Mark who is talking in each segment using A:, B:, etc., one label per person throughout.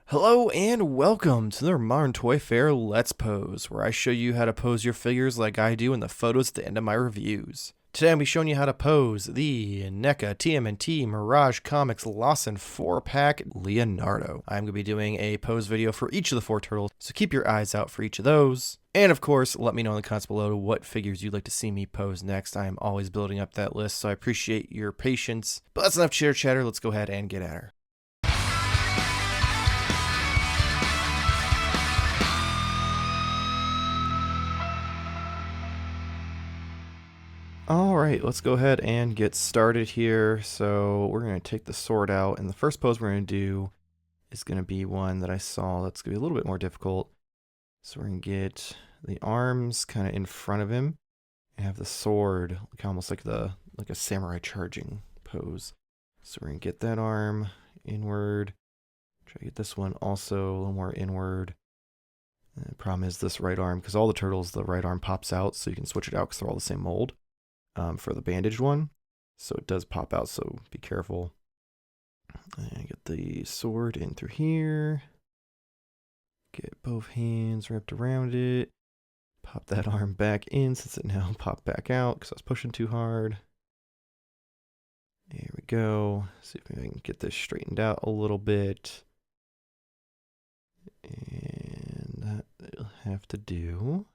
A: Hello and welcome to the Modern Toy Fair Let's Pose, where I show you how to pose your figures like I do in the photos at the end of my reviews. Today I'll be showing you how to pose the Neca TMNT Mirage Comics Lawson 4-pack Leonardo. I'm going to be doing a pose video for each of the 4 turtles, so keep your eyes out for each of those. And of course, let me know in the comments below what figures you'd like to see me pose next. I am always building up that list, so I appreciate your patience. But that's enough chitter chatter, let's go ahead and get at her. Alright, let's go ahead and get started here. So we're going to take the sword out, and the first pose we're going to do is going to be one that I saw that's going to be a little bit more difficult. So we're going to get the arms kind of in front of him and have the sword almost like a samurai charging pose. So we're going to get that arm inward. Try to get this one also a little more inward. And the problem is this right arm, because all the turtles, the right arm pops out, so you can switch it out because they're all the same mold. For the bandaged one, so it does pop out, so be careful. And get the sword in through here, get both hands wrapped around it, pop that arm back in since it now popped back out because I was pushing too hard. There we go. See if I can get this straightened out a little bit. And that it'll have to do.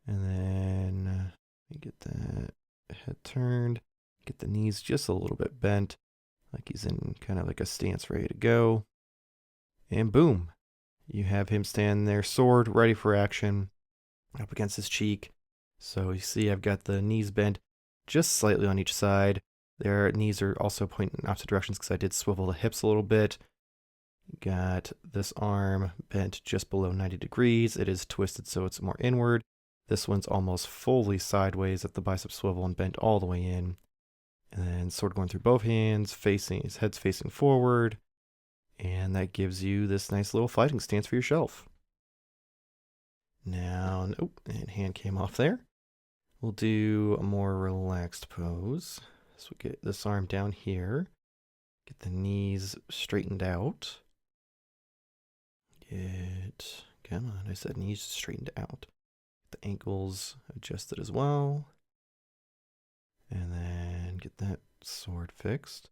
A: And then get that head turned, get the knees just a little bit bent, like he's in kind of like a stance ready to go. And boom, you have him stand there, sword ready for action, up against his cheek. So you see I've got the knees bent just slightly on each side. Their knees are also pointing in opposite directions because I did swivel the hips a little bit. Got this arm bent just below 90 degrees. It is twisted so it's more inward. This one's almost fully sideways at the bicep swivel and bent all the way in. And then sword going through both hands, his head's facing forward. And that gives you this nice little fighting stance for your shelf. Now, nope, and hand came off there. We'll do a more relaxed pose. So we'll get this arm down here. Get the knees straightened out. Come on, I said knees straightened out. The ankles adjusted as well, and then get that sword fixed,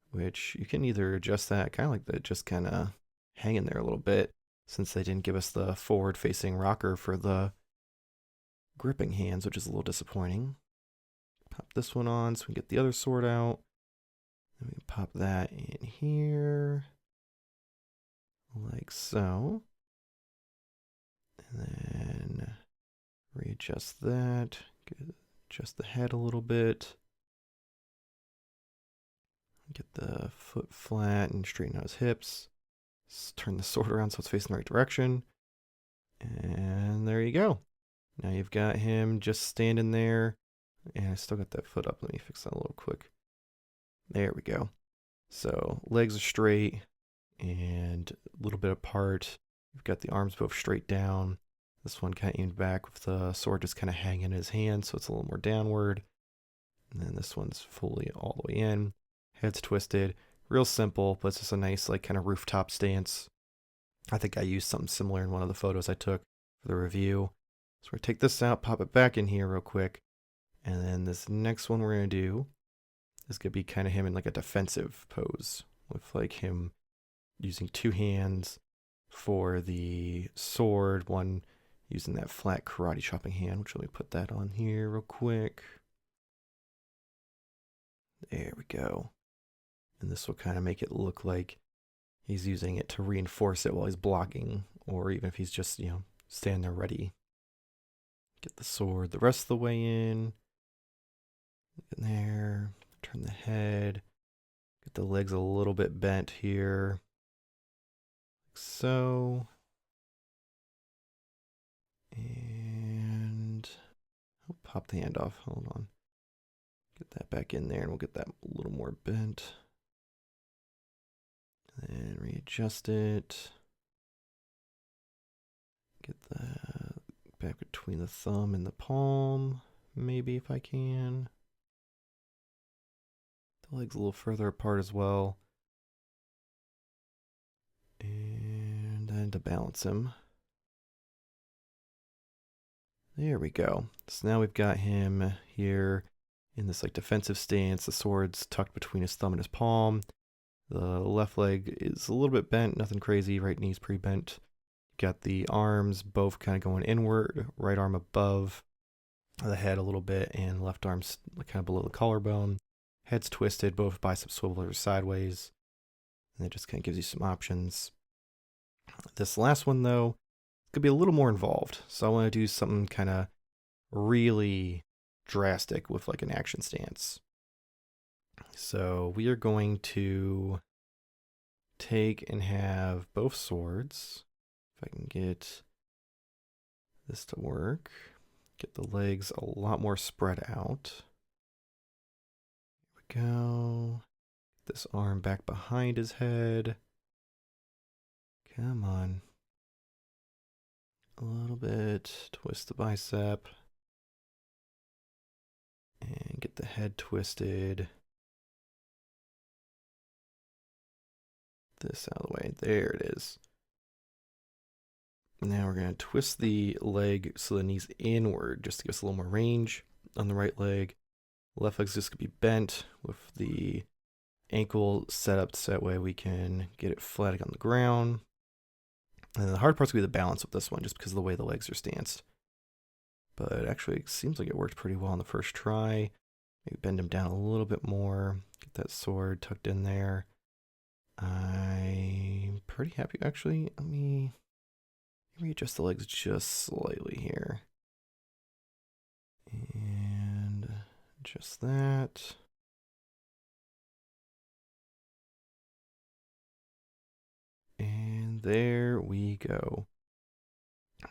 A: which you can either adjust that kind of like that, just kind of hanging there a little bit, since they didn't give us the forward facing rocker for the gripping hands, which is a little disappointing. Pop this one on so we can get the other sword out, and we pop that in here like so, and then readjust that, adjust the head a little bit, get the foot flat and straighten out his hips, turn the sword around so it's facing the right direction, and there you go. Now you've got him just standing there, and I still got that foot up. Let me fix that a little quick. There we go. So legs are straight and a little bit apart. You've got the arms both straight down. This one kind of aimed back with the sword just kind of hanging in his hand, so it's a little more downward. And then this one's fully all the way in. Head's twisted. Real simple, but it's just a nice like kind of rooftop stance. I think I used something similar in one of the photos I took for the review. So we're going to take this out, pop it back in here real quick. And then this next one we're going to do is going to be kind of him in like a defensive pose, with like him using 2 hands for the sword, one using that flat karate chopping hand, which let me put that on here real quick. There we go. And this will kind of make it look like he's using it to reinforce it while he's blocking, or even if he's just, standing there ready. Get the sword the rest of the way in there, turn the head, get the legs a little bit bent here, like so. And I'll pop the hand off. Hold on. Get that back in there, and we'll get that a little more bent. And readjust it. Get that back between the thumb and the palm, maybe if I can. The legs a little further apart as well. and to balance him. There we go. So now we've got him here in this like defensive stance. The sword's tucked between his thumb and his palm. The left leg is a little bit bent, nothing crazy. Right knee's pretty bent. Got the arms both kind of going inward. Right arm above the head a little bit, and left arm's kind of below the collarbone. Head's twisted, both biceps swivel or sideways. And it just kind of gives you some options. This last one, though, could be a little more involved. So I want to do something kind of really drastic with like an action stance. So we are going to take and have both swords. If I can get this to work. Get the legs a lot more spread out. Here we go. This arm back behind his head. Come on. A little bit. Twist the bicep. And get the head twisted. This out of the way. There it is. Now we're going to twist the leg so the knee's inward, just to give us a little more range on the right leg. Left leg's just going to be bent with the ankle set up so that way we can get it flat on the ground. And the hard part's going to be the balance with this one, just because of the way the legs are stanced. But actually, it seems like it worked pretty well on the first try. Maybe bend him down a little bit more. Get that sword tucked in there. I'm pretty happy, actually. Let me readjust the legs just slightly here. And just that. And there we go.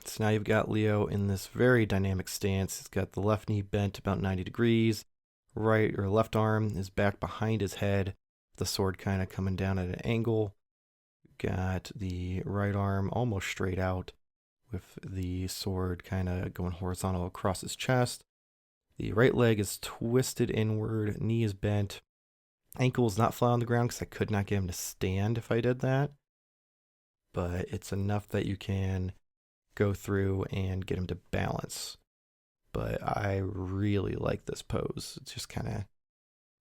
A: So now you've got Leo in this very dynamic stance. He's got the left knee bent about 90 degrees. Right or left arm is back behind his head. The sword kind of coming down at an angle. Got the right arm almost straight out with the sword kind of going horizontal across his chest. The right leg is twisted inward. Knee is bent. Ankle is not flat on the ground because I could not get him to stand if I did that. But it's enough that you can go through and get him to balance. But I really like this pose. It's just kind of,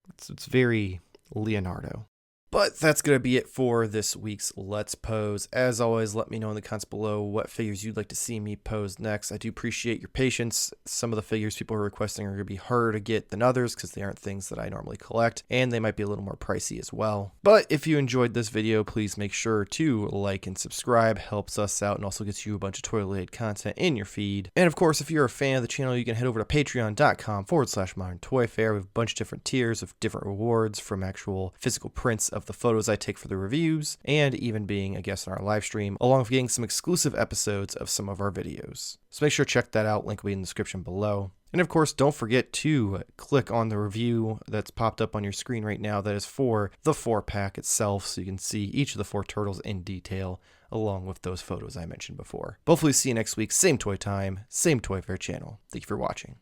A: it's very Leonardo. But that's going to be it for this week's Let's Pose. As always, let me know in the comments below what figures you'd like to see me pose next. I do appreciate your patience. Some of the figures people are requesting are going to be harder to get than others because they aren't things that I normally collect, and they might be a little more pricey as well. But if you enjoyed this video, please make sure to like and subscribe. Helps us out and also gets you a bunch of toy-related content in your feed. And of course, if you're a fan of the channel, you can head over to patreon.com/moderntoyfair. We have a bunch of different tiers of different rewards, from actual physical prints of the photos I take for the reviews, and even being a guest on our live stream, along with getting some exclusive episodes of some of our videos. So make sure to check that out, link will be in the description below. And of course, don't forget to click on the review that's popped up on your screen right now that is for the 4-pack itself, so you can see each of the 4 turtles in detail, along with those photos I mentioned before. Hopefully see you next week, same toy time, same Toy Fair channel. Thank you for watching.